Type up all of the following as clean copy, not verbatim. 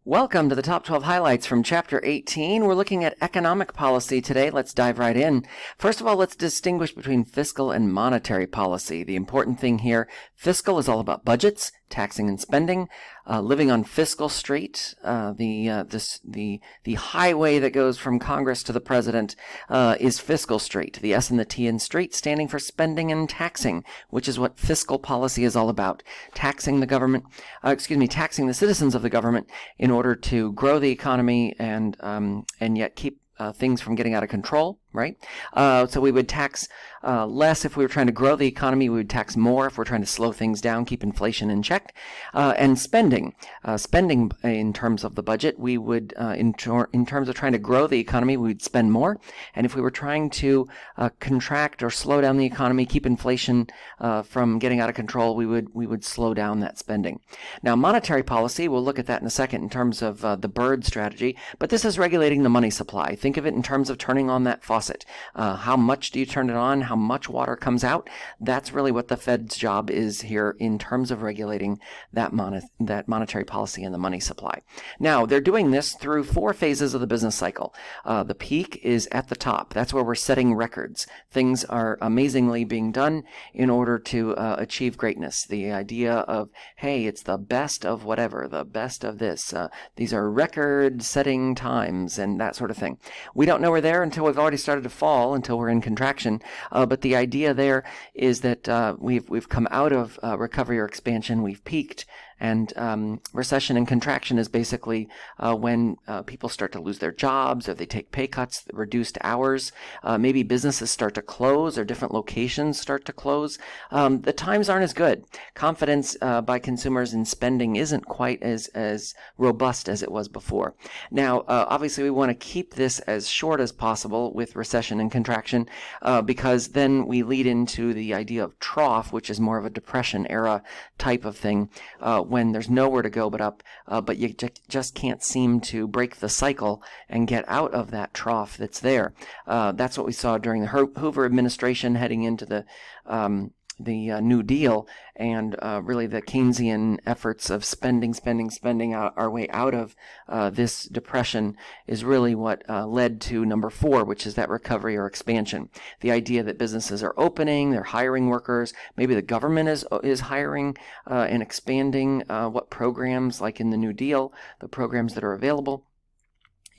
Welcome to the Top 12 Highlights from Chapter 18. We're looking at economic policy today. Let's dive right in. First of all, let's distinguish between fiscal and monetary policy. The important thing here, fiscal is all about budgets, taxing and spending, living on fiscal street, the highway that goes from Congress to the president is fiscal street. The S and the T in street standing for spending and taxing, which is what fiscal policy is all about. Taxing the government, taxing the citizens of the government in order to grow the economy and yet keep things from getting out of control, right? So we would tax less if we were trying to grow the economy. We would tax more if we're trying to slow things down, keep inflation in check. And spending in terms of the budget, we would, in terms of trying to grow the economy, we would spend more. And if we were trying to contract or slow down the economy, keep inflation from getting out of control, we would slow down that spending. Now, monetary policy, we'll look at that in a second in terms of the bird strategy, but this is regulating the money supply. Think of it in terms of turning on that faucet. How much do you turn it on? How much water comes out? That's really what the Fed's job is here in terms of regulating that monetary policy and the money supply. Now, they're doing this through 4 phases of the business cycle. The peak is at the top. That's where we're setting records. Things are amazingly being done in order to achieve greatness. The idea of, hey, it's the best of whatever, the best of this. These are record-setting times and that sort of thing. We don't know we're there until we've already started to fall, until we're in contraction. But the idea there is that we've come out of recovery or expansion. We've peaked. And recession and contraction is basically when people start to lose their jobs, or they take pay cuts, reduced hours. Maybe businesses start to close, or different locations start to close. The times aren't as good. Confidence by consumers in spending isn't quite as robust as it was before. Now, obviously, we want to keep this as short as possible with recession and contraction because then we lead into the idea of trough, which is more of a depression era type of thing. When there's nowhere to go but up, but you just can't seem to break the cycle and get out of that trough that's there. That's what we saw during the Hoover administration heading into the New Deal, and really the Keynesian efforts of spending our way out of this depression is really what led to number 4, which is that recovery or expansion. The idea that businesses are opening, they're hiring workers, maybe the government is hiring and expanding what programs, like in the New Deal, the programs that are available.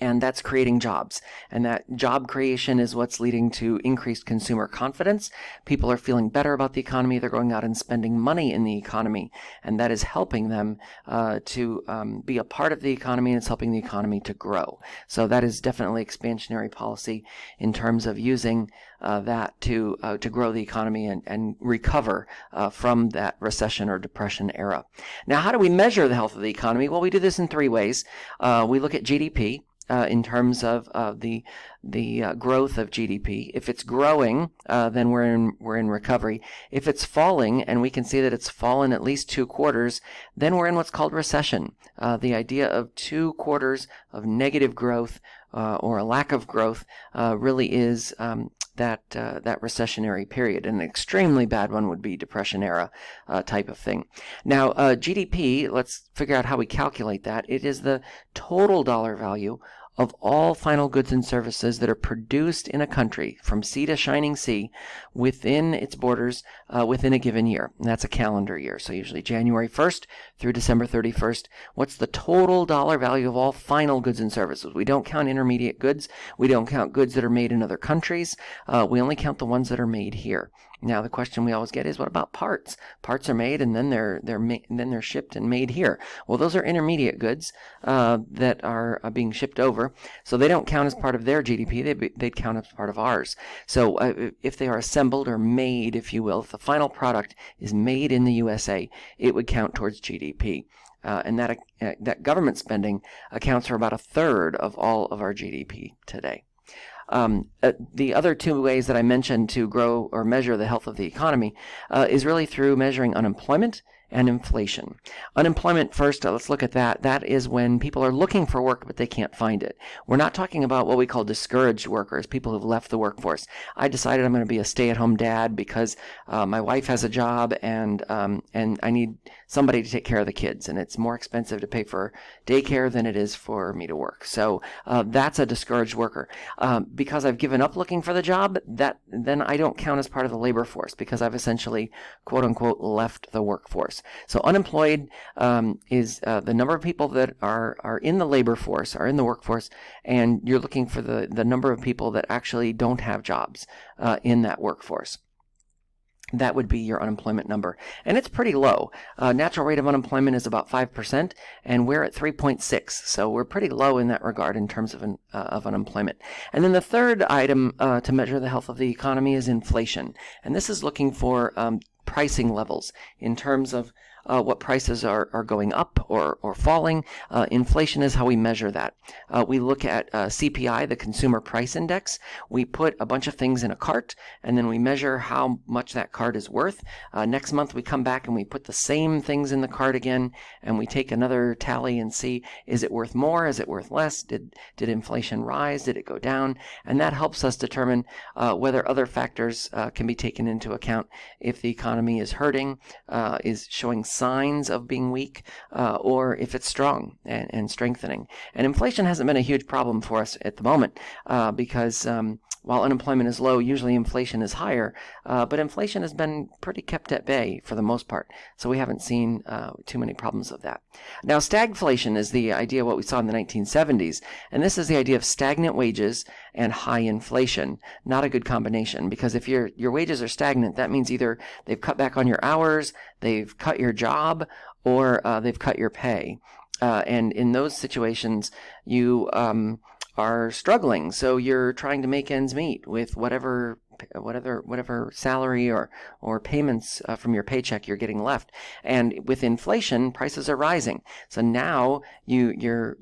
And that's creating jobs. And that job creation is what's leading to increased consumer confidence. People are feeling better about the economy. They're going out and spending money in the economy. And that is helping them to be a part of the economy, and it's helping the economy to grow. So that is definitely expansionary policy in terms of using that to grow the economy and recover from that recession or depression era. Now, how do we measure the health of the economy? Well, we do this in 3 ways. We look at GDP. In terms of the growth of GDP. If it's growing, then we're in recovery. If it's falling, and we can see that it's fallen at least 2 quarters, then we're in what's called recession. The idea of 2 quarters of negative growth or a lack of growth really is that recessionary period. An extremely bad one would be depression era type of thing. Now, GDP, let's figure out how we calculate that. It is the total dollar value of all final goods and services that are produced in a country from sea to shining sea within its borders within a given year. And that's a calendar year. So usually January 1st through December 31st. What's the total dollar value of all final goods and services? We don't count intermediate goods. We don't count goods that are made in other countries. We only count the ones that are made here. Now, the question we always get is, what about parts? Parts are made and then they're shipped and made here. Well, those are intermediate goods that are being shipped over, so they don't count as part of their GDP. They'd count as part of ours. So if they are assembled or made, if you will, if the final product is made in the USA, it would count towards GDP. And that government spending accounts for about 1/3 of all of our GDP today. The other 2 ways that I mentioned to grow or measure the health of the economy is really through measuring unemployment and inflation. Unemployment first, let's look at that. That is when people are looking for work but they can't find it. We're not talking about what we call discouraged workers, people who've left the workforce. I decided I'm going to be a stay-at-home dad because my wife has a job and I need somebody to take care of the kids, and it's more expensive to pay for daycare than it is for me to work. So that's a discouraged worker. Because I've given up looking for the job, then I don't count as part of the labor force because I've essentially, quote unquote, left the workforce. So unemployed is the number of people that are in the labor force, are in the workforce, and you're looking for the number of people that actually don't have jobs in that workforce. That would be your unemployment number. And it's pretty low. Natural rate of unemployment is about 5%, and we're at 3.6. So we're pretty low in that regard in terms of unemployment. And then the third item to measure the health of the economy is inflation. And this is looking for pricing levels in terms of what prices are going up or falling. Inflation is how we measure that. We look at CPI, the Consumer Price Index. We put a bunch of things in a cart, and then we measure how much that cart is worth. Next month, we come back and we put the same things in the cart again, and we take another tally and see, is it worth more? Is it worth less? Did inflation rise? Did it go down? And that helps us determine whether other factors can be taken into account if the economy is hurting, is showing signs of being weak, or if it's strong and strengthening. And inflation hasn't been a huge problem for us at the moment because while unemployment is low, usually inflation is higher, but inflation has been pretty kept at bay for the most part, so we haven't seen too many problems of that. Now, stagflation is the idea of what we saw in the 1970s, and this is the idea of stagnant wages and high inflation. Not a good combination, because if your wages are stagnant, that means either they've cut back on your hours, they've cut your job, or they've cut your pay. And in those situations, you are struggling, so you're trying to make ends meet with whatever salary or payments from your paycheck you're getting left. And with inflation, prices are rising. So now your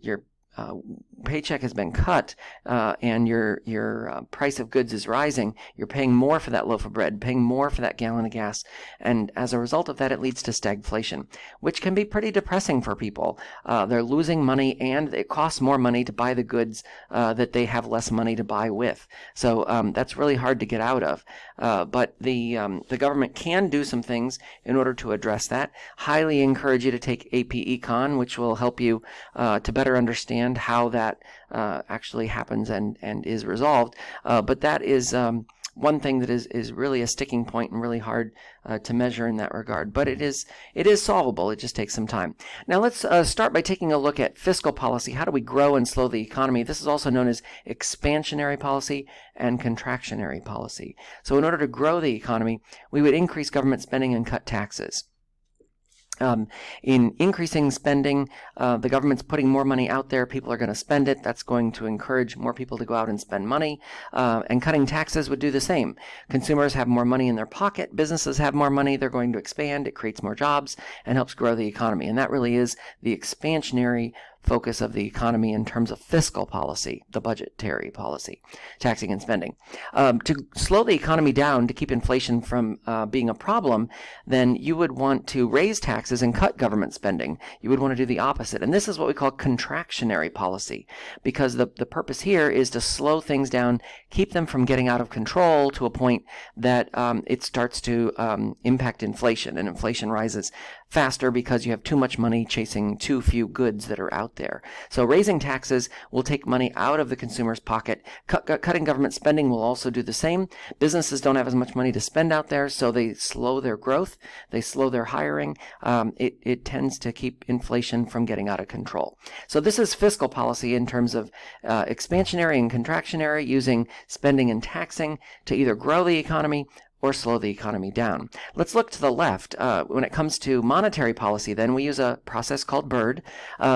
paycheck has been cut, and your price of goods is rising. You're paying more for that loaf of bread, paying more for that gallon of gas, and as a result of that, it leads to stagflation, which can be pretty depressing for people. They're losing money, and it costs more money to buy the goods that they have less money to buy with. So that's really hard to get out of. But the government can do some things in order to address that. Highly encourage you to take AP Econ, which will help you to better understand how that actually happens and is resolved. But that is one thing that is really a sticking point and really hard to measure in that regard. But it is solvable. It just takes some time. Now let's start by taking a look at fiscal policy. How do we grow and slow the economy? This is also known as expansionary policy and contractionary policy. So in order to grow the economy, we would increase government spending and cut taxes. In increasing spending, the government's putting more money out there. People are going to spend it. That's going to encourage more people to go out and spend money. And cutting taxes would do the same. Consumers have more money in their pocket. Businesses have more money. They're going to expand. It creates more jobs and helps grow the economy. And that really is the expansionary focus of the economy in terms of fiscal policy, the budgetary policy, taxing and spending. To slow the economy down, to keep inflation from being a problem, then you would want to raise taxes and cut government spending. You would want to do the opposite. And this is what we call contractionary policy, because the purpose here is to slow things down, keep them from getting out of control to a point that it starts to impact inflation, and inflation rises faster because you have too much money chasing too few goods that are out there. So raising taxes will take money out of the consumer's pocket. Cutting government spending will also do the same. Businesses don't have as much money to spend out there, so they slow their growth. They slow their hiring. It tends to keep inflation from getting out of control. So this is fiscal policy in terms of expansionary and contractionary, using spending and taxing to either grow the economy or slow the economy down. Let's look to the left. When it comes to monetary policy, then we use a process called BIRD.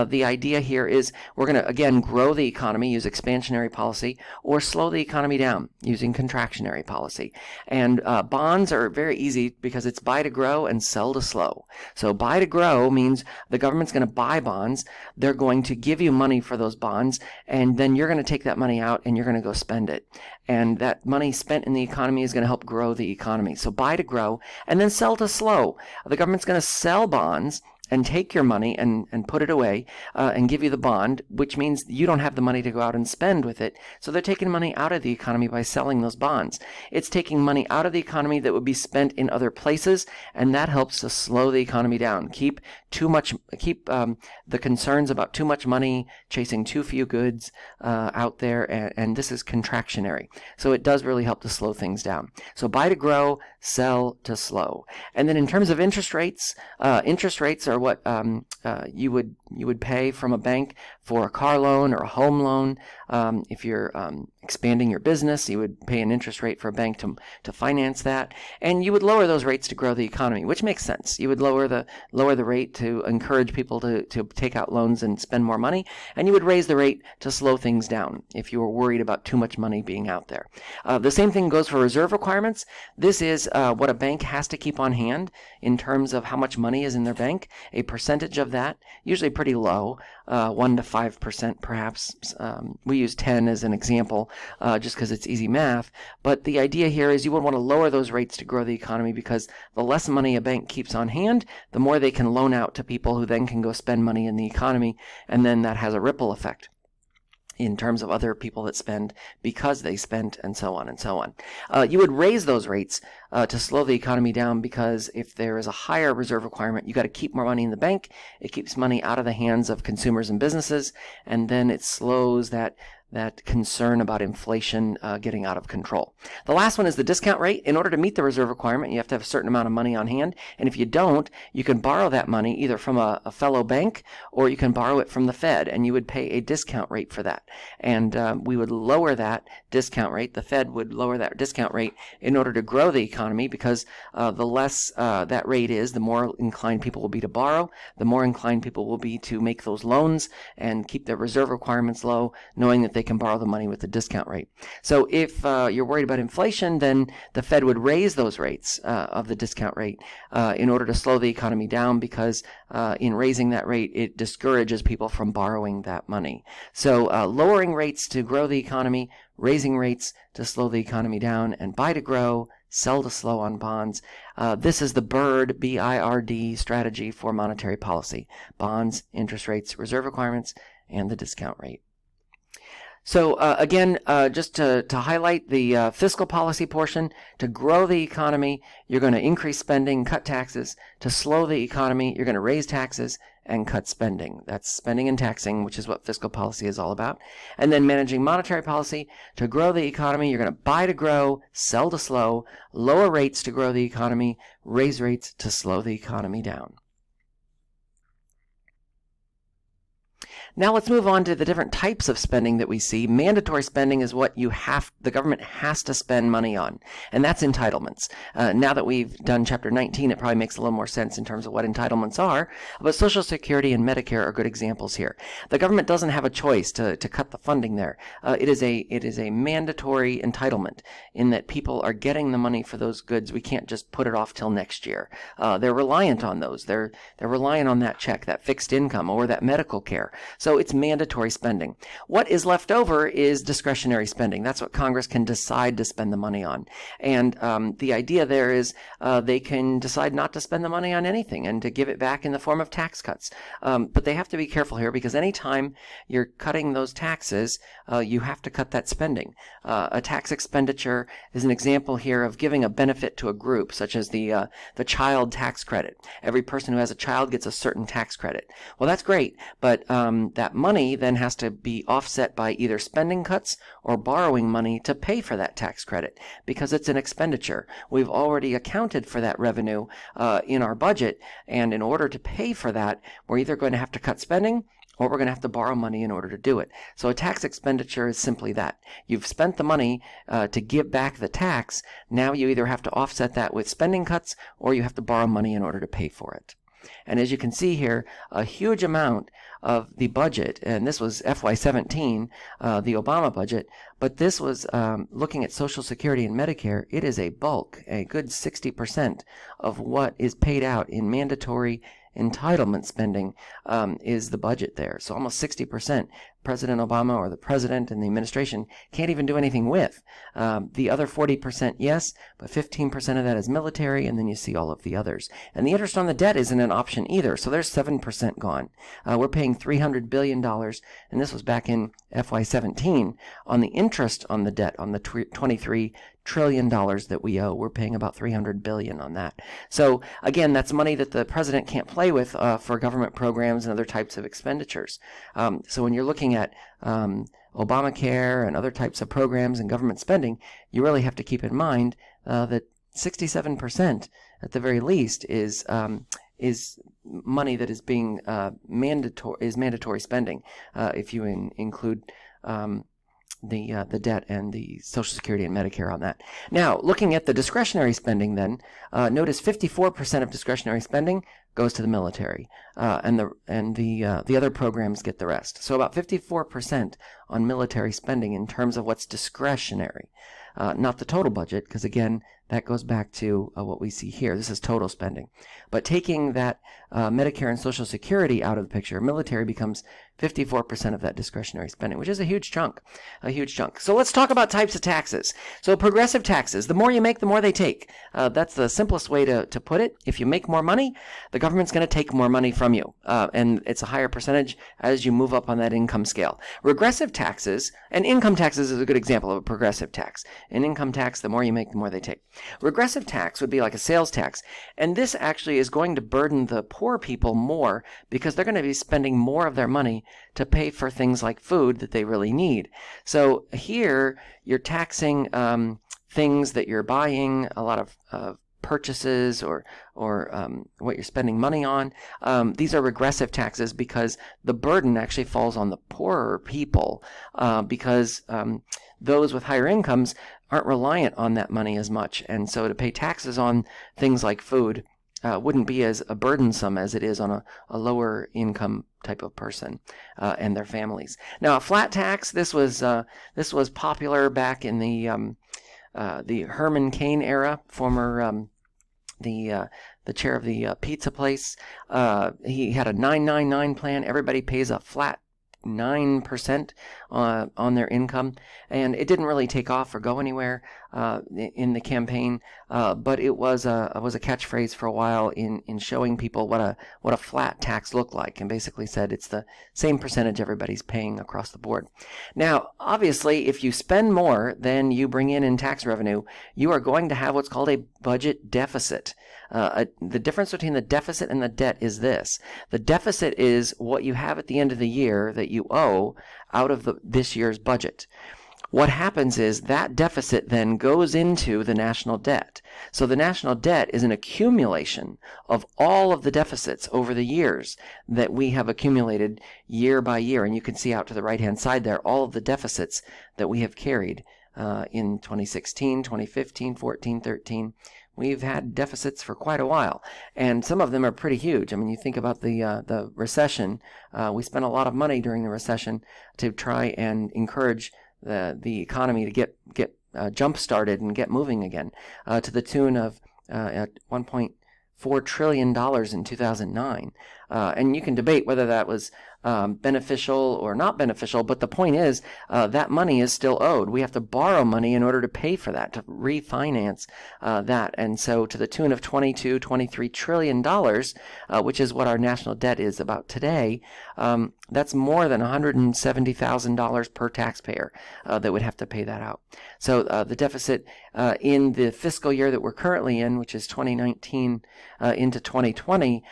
The idea here is we're going to, again, grow the economy, use expansionary policy, or slow the economy down using contractionary policy. And bonds are very easy because it's buy to grow and sell to slow. So buy to grow means the government's going to buy bonds. They're going to give you money for those bonds, and then you're going to take that money out and you're going to go spend it. And that money spent in the economy is going to help grow the economy. So buy to grow and then sell to slow. The government's going to sell bonds and take your money and put it away and give you the bond, which means you don't have the money to go out and spend with it. So they're taking money out of the economy by selling those bonds. It's taking money out of the economy that would be spent in other places, and that helps to slow the economy down. Keep the concerns about too much money, chasing too few goods out there, and this is contractionary. So it does really help to slow things down. So buy to grow, sell to slow. And then in terms of interest rates are what you would pay from a bank for a car loan or a home loan. If you're expanding your business, you would pay an interest rate for a bank to finance that, and you would lower those rates to grow the economy, which makes sense. You would lower the rate to encourage people to take out loans and spend more money, and you would raise the rate to slow things down if you were worried about too much money being out there. The same thing goes for reserve requirements. This is what a bank has to keep on hand in terms of how much money is in their bank. A percentage of that, usually pretty low, 1 to 5% perhaps. We use 10 as an example just because it's easy math. But the idea here is you would want to lower those rates to grow the economy, because the less money a bank keeps on hand, the more they can loan out to people who then can go spend money in the economy, and then that has a ripple effect in terms of other people that spend because they spent, and so on and so on. You would raise those rates to slow the economy down, because if there is a higher reserve requirement, you got to keep more money in the bank. It keeps money out of the hands of consumers and businesses, and then it slows that concern about inflation getting out of control. The last one is the discount rate. In order to meet the reserve requirement, you have to have a certain amount of money on hand, and if you don't, you can borrow that money either from a fellow bank, or you can borrow it from the Fed, and you would pay a discount rate for that. And we would lower that discount rate. The Fed would lower that discount rate in order to grow the economy, because the less that rate is, the more inclined people will be to borrow, the more inclined people will be to make those loans and keep their reserve requirements low, knowing that they can borrow the money with the discount rate. So if you're worried about inflation, then the Fed would raise those rates of the discount rate in order to slow the economy down, because in raising that rate, it discourages people from borrowing that money. So lowering rates to grow the economy, raising rates to slow the economy down, and buy to grow, sell to slow on bonds. This is the BIRD, B-I-R-D strategy for monetary policy: bonds, interest rates, reserve requirements, and the discount rate. So again, just to highlight the fiscal policy portion: to grow the economy, you're going to increase spending, cut taxes. To slow the economy, you're going to raise taxes and cut spending. That's spending and taxing, which is what fiscal policy is all about. And then managing monetary policy: to grow the economy, you're going to buy to grow, sell to slow, lower rates to grow the economy, raise rates to slow the economy down. Now let's move on to the different types of spending that we see. Mandatory spending is what the government has to spend money on, and that's entitlements. Now that we've done Chapter 19, it probably makes a little more sense in terms of what entitlements are, but Social Security and Medicare are good examples here. The government doesn't have a choice to cut the funding there. It is a mandatory entitlement in that people are getting the money for those goods. We can't just put it off till next year. They're reliant on those. They're reliant on that check, that fixed income, or that medical care. So it's mandatory spending. What is left over is discretionary spending. That's what Congress can decide to spend the money on. And the idea there is they can decide not to spend the money on anything and to give it back in the form of tax cuts. But they have to be careful here, because anytime you're cutting those taxes, you have to cut that spending. A tax expenditure is an example here of giving a benefit to a group, such as the child tax credit. Every person who has a child gets a certain tax credit. Well, that's great, but that money then has to be offset by either spending cuts or borrowing money to pay for that tax credit, because it's an expenditure. We've already accounted for that revenue in our budget, and in order to pay for that, we're either going to have to cut spending, or we're going to have to borrow money in order to do it. So a tax expenditure is simply that. You've spent the money to give back the tax. Now you either have to offset that with spending cuts, or you have to borrow money in order to pay for it. And as you can see here, a huge amount of the budget, and this was FY17, the Obama budget, but this was looking at Social Security and Medicare. It is a bulk, a good 60% of what is paid out in mandatory entitlement spending is the budget there. So almost 60% President Obama or the president and the administration can't even do anything with. The other 40%, yes, but 15% of that is military, and then you see all of the others. And the interest on the debt isn't an option either, so there's 7% gone. We're paying $300 billion, and this was back in FY17, on the interest on the debt, on the $23 trillion that we owe. We're paying about $300 billion on that. So again, that's money that the president can't play with for government programs and other types of expenditures. So when you're looking at Obamacare and other types of programs and government spending, you really have to keep in mind that 67% at the very least is money that is being mandatory spending if you include the debt and the Social Security and Medicare on that. Now, looking at the discretionary spending, then notice 54% of discretionary spending goes to the military, and the other programs get the rest. So about 54% on military spending in terms of what's discretionary, not the total budget, because again, that goes back to what we see here. This is total spending. But taking that Medicare and Social Security out of the picture, military becomes 54% of that discretionary spending, which is a huge chunk, So let's talk about types of taxes. So progressive taxes, the more you make, the more they take. That's the simplest way to put it. If you make more money, the government's going to take more money from you, and it's a higher percentage as you move up on that income scale. Regressive taxes, and income taxes is a good example of a progressive tax. An income tax, the more you make, the more they take. Regressive tax would be like a sales tax, and this actually is going to burden the poor people more because they're going to be spending more of their money to pay for things like food that they really need. So here you're taxing things that you're buying, a lot of purchases or what you're spending money on. These are regressive taxes because the burden actually falls on the poorer people because those with higher incomes aren't reliant on that money as much. And so to pay taxes on things like food wouldn't be as burdensome as it is on a lower income type of person and their families. Now, a flat tax, this was popular back in the Herman Cain era, former the chair of the pizza place. He had a 999 plan. Everybody pays a flat 9% on their income, and it didn't really take off or go anywhere in the campaign, but it was a catchphrase for a while in showing people what a flat tax looked like, and basically said it's the same percentage everybody's paying across the board. Now, obviously, if you spend more than you bring in tax revenue, you are going to have what's called a budget deficit. The difference between the deficit and the debt is this. The deficit is what you have at the end of the year that you owe out of this year's budget. What happens is that deficit then goes into the national debt. So the national debt is an accumulation of all of the deficits over the years that we have accumulated year by year. And you can see out to the right-hand side there all of the deficits that we have carried in 2016, 2015, 14, 13. We've had deficits for quite a while, and some of them are pretty huge. I mean, you think about the recession. We spent a lot of money during the recession to try and encourage the economy to get jump started and get moving again, to the tune of $1.4 trillion in 2009. And you can debate whether that was beneficial or not beneficial, but the point is that money is still owed. We have to borrow money in order to pay for that, to refinance that. And so to the tune of $23 trillion, which is what our national debt is about today, that's more than $170,000 per taxpayer that would have to pay that out. So the deficit in the fiscal year that we're currently in, which is 2019 into 2020,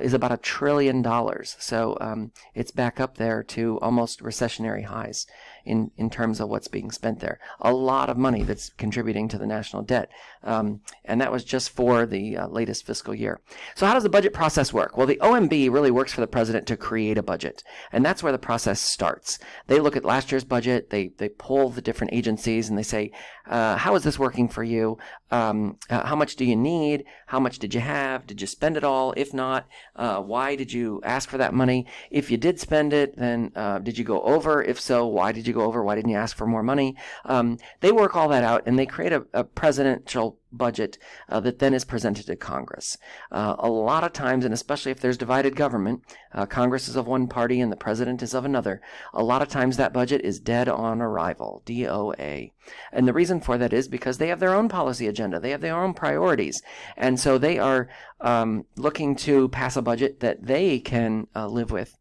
is about $1 trillion. So it's back up there to almost recessionary highs in terms of what's being spent there. A lot of money that's contributing to the national debt. And that was just for the latest fiscal year. So how does the budget process work? Well, the OMB really works for the president to create a budget. And that's where the process starts. They look at last year's budget, they poll the different agencies, and they say, how is this working for you? How much do you need? How much did you have? Did you spend it all? If not, why did you ask for that money? If you did spend it, then did you go over? If so, why did you go over? Why didn't you ask for more money? They work all that out, and they create a presidential budget that then is presented to Congress. A lot of times, and especially if there's divided government, Congress is of one party and the president is of another, a lot of times that budget is dead on arrival, DOA. And the reason for that is because they have their own policy agenda. They have their own priorities. And so they are looking to pass a budget that they can live with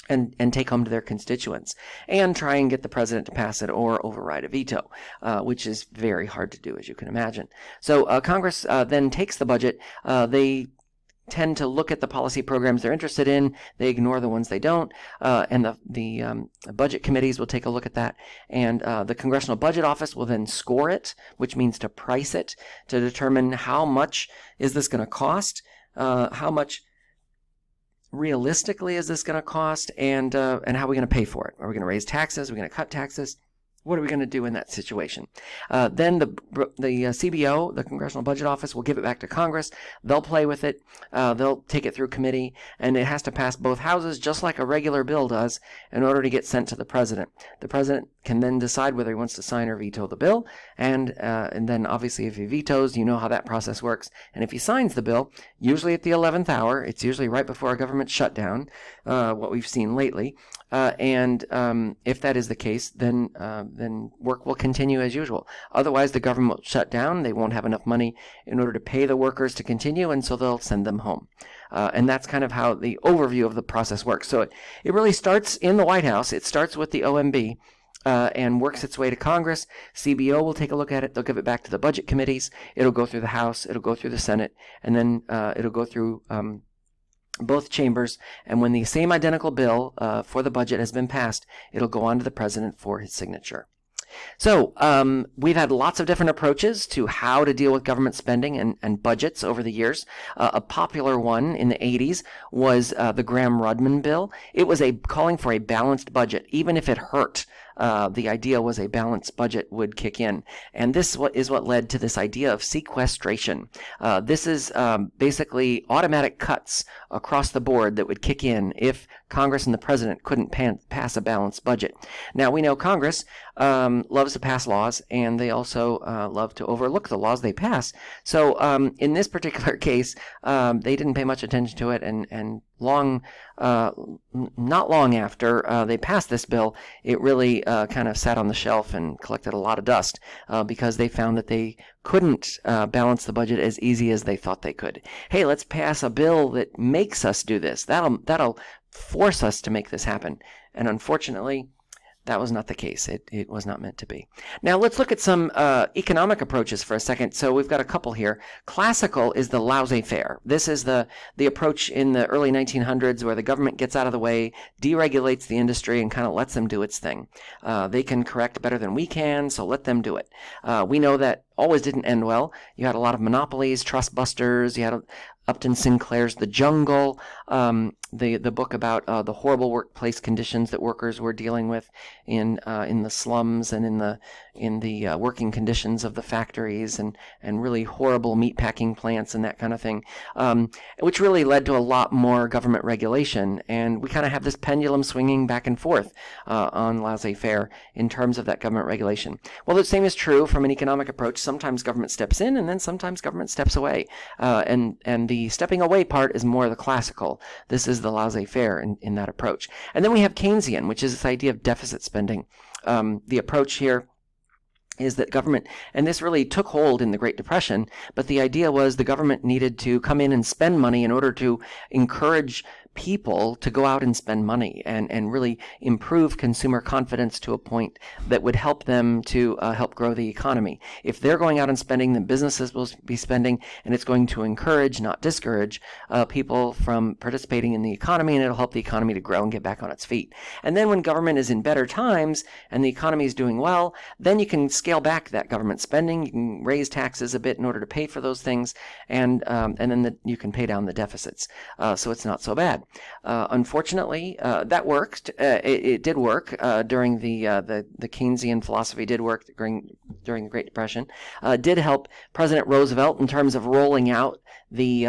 and take home to their constituents and try and get the president to pass it or override a veto, which is very hard to do, as you can imagine. So Congress then takes the budget. They tend to look at the policy programs they're interested in. They ignore the ones they don't, and the budget committees will take a look at that. And the Congressional Budget Office will then score it, which means to price it, to determine how much is this going to cost, how much realistically is this going to cost, and how are we going to pay for it? Are we going to raise taxes? Are we going to cut taxes? What are we going to do in that situation? Then the CBO, the Congressional Budget Office, will give it back to Congress. They'll play with it. They'll take it through committee, and it has to pass both houses just like a regular bill does in order to get sent to the president. The president can then decide whether he wants to sign or veto the bill, and then obviously if he vetoes, you know how that process works. And if he signs the bill, usually at the 11th hour, it's usually right before a government shutdown, what we've seen lately. And if that is the case, then work will continue as usual. Otherwise, the government will shut down. They won't have enough money in order to pay the workers to continue, and so they'll send them home. And that's kind of how the overview of the process works. So it really starts in the White House. It starts with the OMB. And works its way to Congress. CBO will take a look at it. They'll give it back to the budget committees. It'll go through the House. It'll go through the Senate. And then it'll go through both chambers. And when the same identical bill for the budget has been passed, it'll go on to the president for his signature. So we've had lots of different approaches to how to deal with government spending and budgets over the years. A popular one in the 80s was the Gramm-Rudman bill. It was calling for a balanced budget, even if it hurt. The idea was a balanced budget would kick in. And this is what led to this idea of sequestration. This is basically automatic cuts across the board that would kick in if Congress and the president couldn't pass a balanced budget. Now, we know Congress loves to pass laws, and they also love to overlook the laws they pass. So in this particular case, they didn't pay much attention to it, and not long after they passed this bill, it really kind of sat on the shelf and collected a lot of dust because they found that they couldn't balance the budget as easy as they thought they could. Hey, let's pass a bill that makes us do this. That'll force us to make this happen. And unfortunately, that was not the case. It was not meant to be. Now let's look at some economic approaches for a second. So we've got a couple here. Classical is the laissez-faire. This is the approach in the early 1900s where the government gets out of the way, deregulates the industry, and kind of lets them do its thing. They can correct better than we can, so let them do it. We know that always didn't end well. You had a lot of monopolies, trust busters. You had Upton Sinclair's The Jungle, the book about the horrible workplace conditions that workers were dealing with in the slums and in the working conditions of the factories and really horrible meatpacking plants and that kind of thing, which really led to a lot more government regulation. And we kind of have this pendulum swinging back and forth on laissez-faire in terms of that government regulation. Well, the same is true from an economic approach. Sometimes government steps in, and then sometimes government steps away. And the stepping away part is more the classical. This is the laissez-faire in that approach. And then we have Keynesian, which is this idea of deficit spending. The approach here is that government, and this really took hold in the Great Depression, but the idea was the government needed to come in and spend money in order to encourage people to go out and spend money and really improve consumer confidence to a point that would help them to help grow the economy. If they're going out and spending, then businesses will be spending, and it's going to encourage, not discourage, people from participating in the economy, and it'll help the economy to grow and get back on its feet. And then when government is in better times and the economy is doing well, then you can scale back that government spending. You can raise taxes a bit in order to pay for those things, and then you can pay down the deficits. So it's not so bad. Unfortunately, that worked. It did work during the Keynesian philosophy. Did work during the Great Depression. Did help President Roosevelt in terms of rolling out the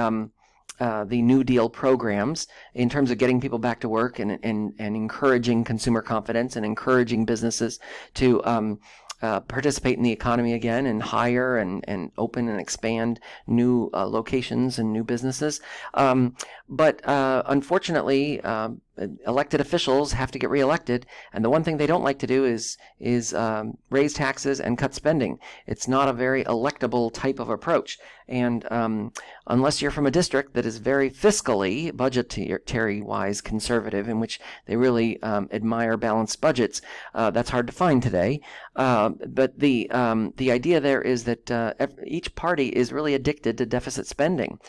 New Deal programs in terms of getting people back to work and encouraging consumer confidence and encouraging businesses to participate in the economy again and hire and open and expand new locations and new businesses. But unfortunately, elected officials have to get reelected, and the one thing they don't like to do is raise taxes and cut spending. It's not a very electable type of approach, and unless you're from a district that is very fiscally, budgetary-wise conservative, in which they really admire balanced budgets, that's hard to find today. But the idea there is that each party is really addicted to deficit spending.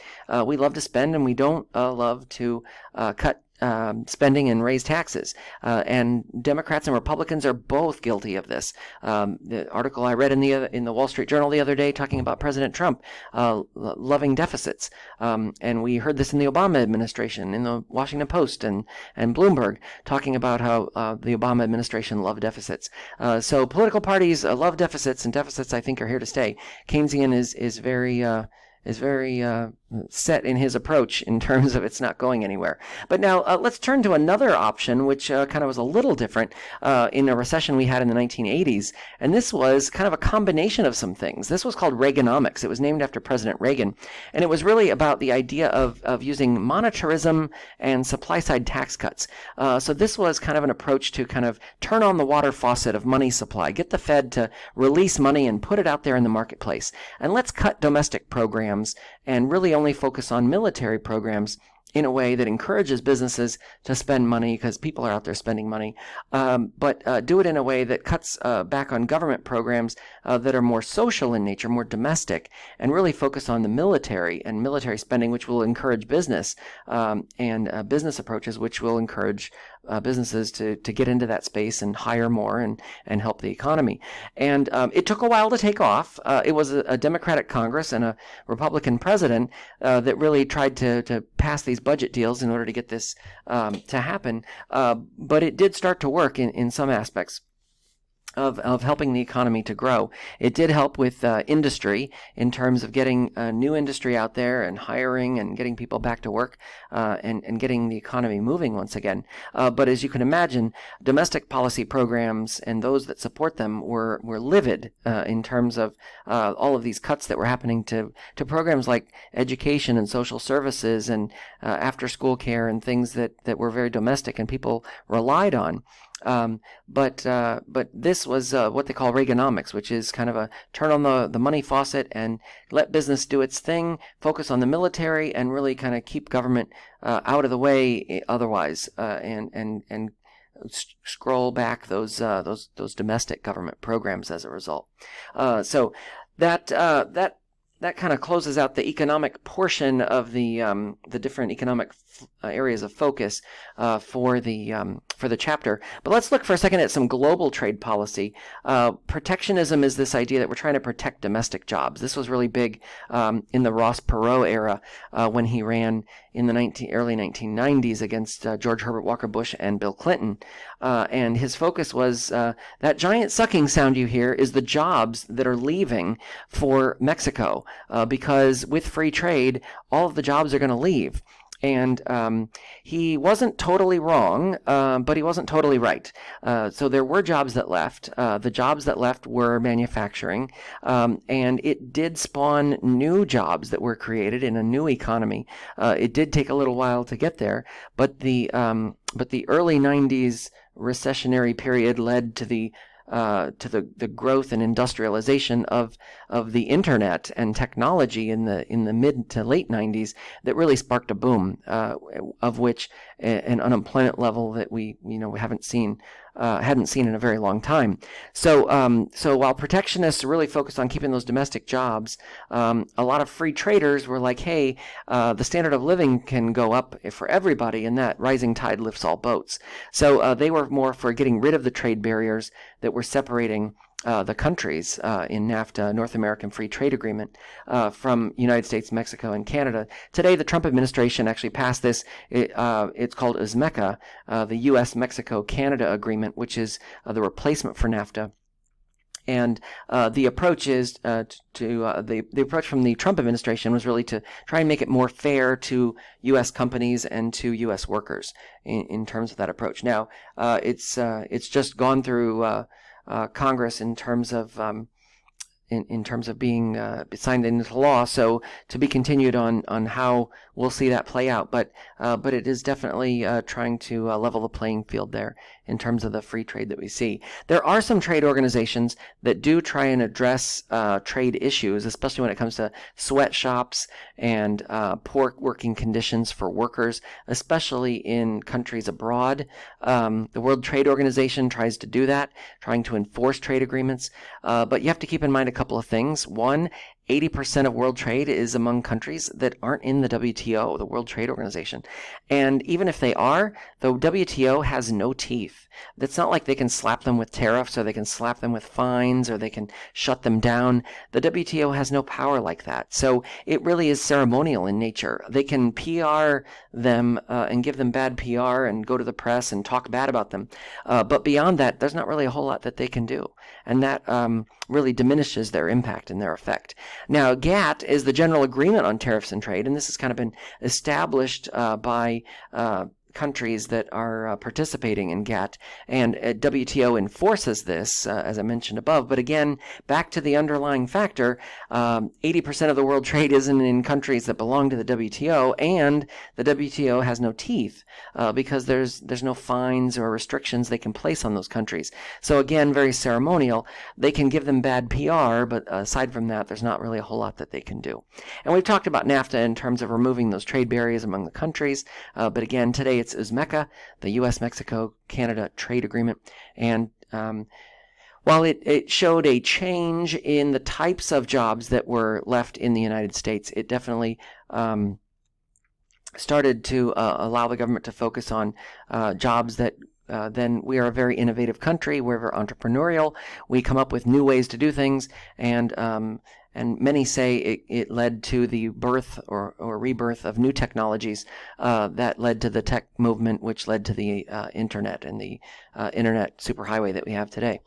We love to spend, and we don't love to cut spending and raise taxes. And Democrats and Republicans are both guilty of this. The article I read in the Wall Street Journal the other day talking about President Trump loving deficits. And we heard this in the Obama administration, in the Washington Post and Bloomberg, talking about how the Obama administration loved deficits. So political parties love deficits, and deficits, I think, are here to stay. Keynesian is very set in his approach in terms of it's not going anywhere. But now let's turn to another option, which kind of was a little different in a recession we had in the 1980s. And this was kind of a combination of some things. This was called Reaganomics. It was named after President Reagan. And it was really about the idea of using monetarism and supply-side tax cuts. So this was kind of an approach to kind of turn on the water faucet of money supply, get the Fed to release money and put it out there in the marketplace. And let's cut domestic programs and really only focus on military programs in a way that encourages businesses to spend money because people are out there spending money, but do it in a way that cuts back on government programs that are more social in nature, more domestic, and really focus on the military and military spending, which will encourage business and business approaches, which will encourage businesses to get into that space and hire more and help the economy. And it took a while to take off. It was a Democratic Congress and a Republican president that really tried to pass these budget deals in order to get this to happen. But it did start to work in some aspects of helping the economy to grow. It did help with industry in terms of getting new industry out there and hiring and getting people back to work and getting the economy moving once again. But as you can imagine, domestic policy programs and those that support them were livid in terms of all of these cuts that were happening to programs like education and social services and after-school care and things that were very domestic and people relied on. But this was what they call Reaganomics, which is kind of a turn on the money faucet and let business do its thing, focus on the military, and really kind of keep government out of the way otherwise, and scroll back those domestic government programs as a result. So that kind of closes out the economic portion of the different economic areas of focus for the chapter. But let's look for a second at some global trade policy. Protectionism is this idea that we're trying to protect domestic jobs. This was really big in the Ross Perot era when he ran in the early 1990s against George Herbert Walker Bush and Bill Clinton. And his focus was that giant sucking sound you hear is the jobs that are leaving for Mexico because with free trade, all of the jobs are going to leave. And he wasn't totally wrong, but he wasn't totally right. So there were jobs that left. The jobs that left were manufacturing, and it did spawn new jobs that were created in a new economy. It did take a little while to get there, but the early 90s recessionary period led to the growth and industrialization of the internet and technology in the mid to late 90s that really sparked a boom, of which an unemployment level that we hadn't seen in a very long time. So while protectionists really focused on keeping those domestic jobs, a lot of free traders were like, hey, the standard of living can go up for everybody, and that rising tide lifts all boats. So they were more for getting rid of the trade barriers that were separating the countries in NAFTA, North American Free Trade Agreement, from United States, Mexico, and Canada. Today, the Trump administration actually passed this. It's called USMECA, the U.S.-Mexico-Canada Agreement, which is the replacement for NAFTA. And the approach is the approach from the Trump administration was really to try and make it more fair to U.S. companies and to U.S. workers in terms of that approach. Now, it's just gone through Congress in terms of in terms of being signed into law. So to be continued on how we'll see that play out. But it is definitely trying to level the playing field there in terms of the free trade that we see. There are some trade organizations that do try and address trade issues, especially when it comes to sweatshops and poor working conditions for workers, especially in countries abroad. The World Trade Organization tries to do that, trying to enforce trade agreements. But you have to keep in mind a couple of things. One, 80% of world trade is among countries that aren't in the WTO, the World Trade Organization. And even if they are, the WTO has no teeth. It's not like they can slap them with tariffs or they can slap them with fines or they can shut them down. The WTO has no power like that. So it really is ceremonial in nature. They can PR them and give them bad PR and go to the press and talk bad about them. But beyond that, there's not really a whole lot that they can do. And that really diminishes their impact and their effect. Now, GATT is the General Agreement on Tariffs and Trade, and this has kind of been established by countries that are participating in GATT, and WTO enforces this, as I mentioned above. But again, back to the underlying factor, 80% of the world trade isn't in countries that belong to the WTO, and the WTO has no teeth because there's no fines or restrictions they can place on those countries. So again, very ceremonial. They can give them bad PR, but aside from that, there's not really a whole lot that they can do. And we've talked about NAFTA in terms of removing those trade barriers among the countries, but again, today it's USMECA, the U.S.-Mexico-Canada Trade Agreement, and while it showed a change in the types of jobs that were left in the United States, it definitely started to allow the government to focus on jobs that then we are a very innovative country. We're very entrepreneurial. We come up with new ways to do things, and many say it led to the birth or rebirth of new technologies that led to the tech movement, which led to the internet and the internet superhighway that we have today.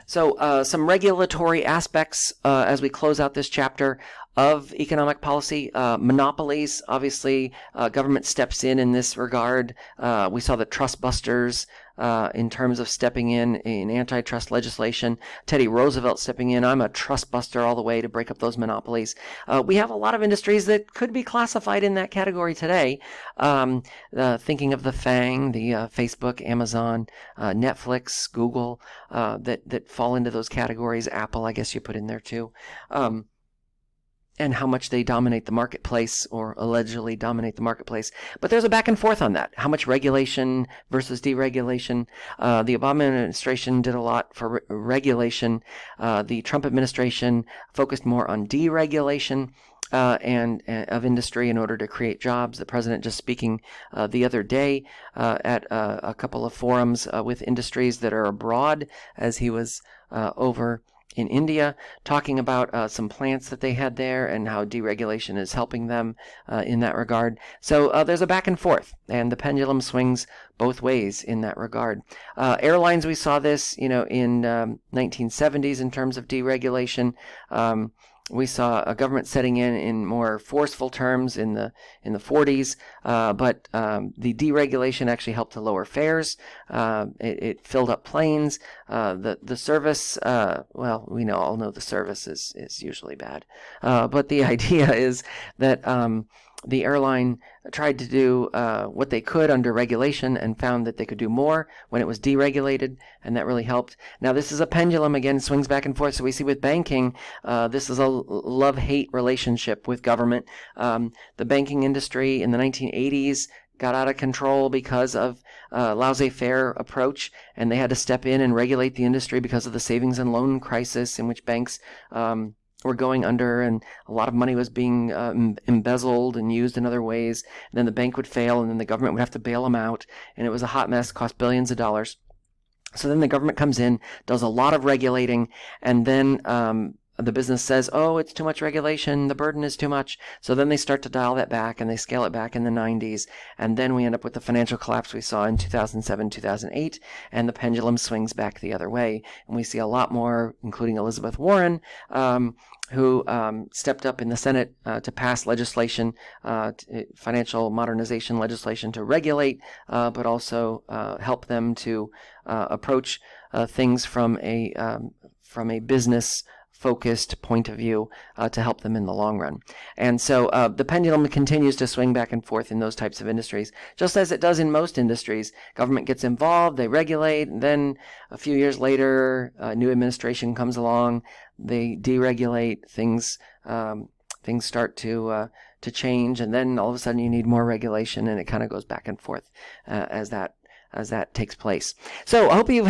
So some regulatory aspects as we close out this chapter of economic policy. Monopolies, obviously, government steps in this regard. We saw the trust busters in terms of stepping in antitrust legislation. Teddy Roosevelt stepping in. I'm a trust buster all the way to break up those monopolies. We have a lot of industries that could be classified in that category today. Thinking of the FANG, the Facebook, Amazon, Netflix, Google, that fall into those categories. Apple, I guess you put in there too. And how much they dominate the marketplace or allegedly dominate the marketplace. But there's a back and forth on that. How much regulation versus deregulation. The Obama administration did a lot for regulation. The Trump administration focused more on deregulation and of industry in order to create jobs. The president just speaking the other day at a couple of forums with industries that are abroad as he was over in India, talking about some plants that they had there and how deregulation is helping them in that regard. So there's a back and forth, and the pendulum swings both ways in that regard. Airlines, we saw this, in 1970s in terms of deregulation. We saw a government setting in more forceful terms in the 40s, but the deregulation actually helped to lower fares. It filled up planes. The service, well, we all know the service is usually bad, but the idea is that the airline tried to do what they could under regulation and found that they could do more when it was deregulated, and that really helped. Now, this is a pendulum, again, swings back and forth. So we see with banking, this is a love-hate relationship with government. The banking industry in the 1980s got out of control because of laissez-faire approach, and they had to step in and regulate the industry because of the savings and loan crisis in which banks were going under, and a lot of money was being embezzled and used in other ways. And then the bank would fail, and then the government would have to bail them out, and it was a hot mess, cost billions of dollars. So then the government comes in, does a lot of regulating, and then the business says, oh, it's too much regulation, the burden is too much. So then they start to dial that back and they scale it back in the 90s. And then we end up with the financial collapse we saw in 2007, 2008, and the pendulum swings back the other way. And we see a lot more, including Elizabeth Warren, who stepped up in the Senate to pass legislation, financial modernization legislation to regulate, but also help them to approach things from a business-focused point of view to help them in the long run. And so the pendulum continues to swing back and forth in those types of industries, just as it does in most industries. Government gets involved, they regulate, and then a few years later, a new administration comes along, they deregulate, things start to change, and then all of a sudden you need more regulation, and it kind of goes back and forth as that takes place. So I hope you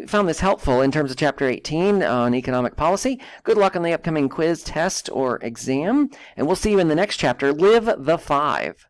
found this helpful in terms of Chapter 18 on economic policy. Good luck on the upcoming quiz, test, or exam, and we'll see you in the next chapter, Live the 5.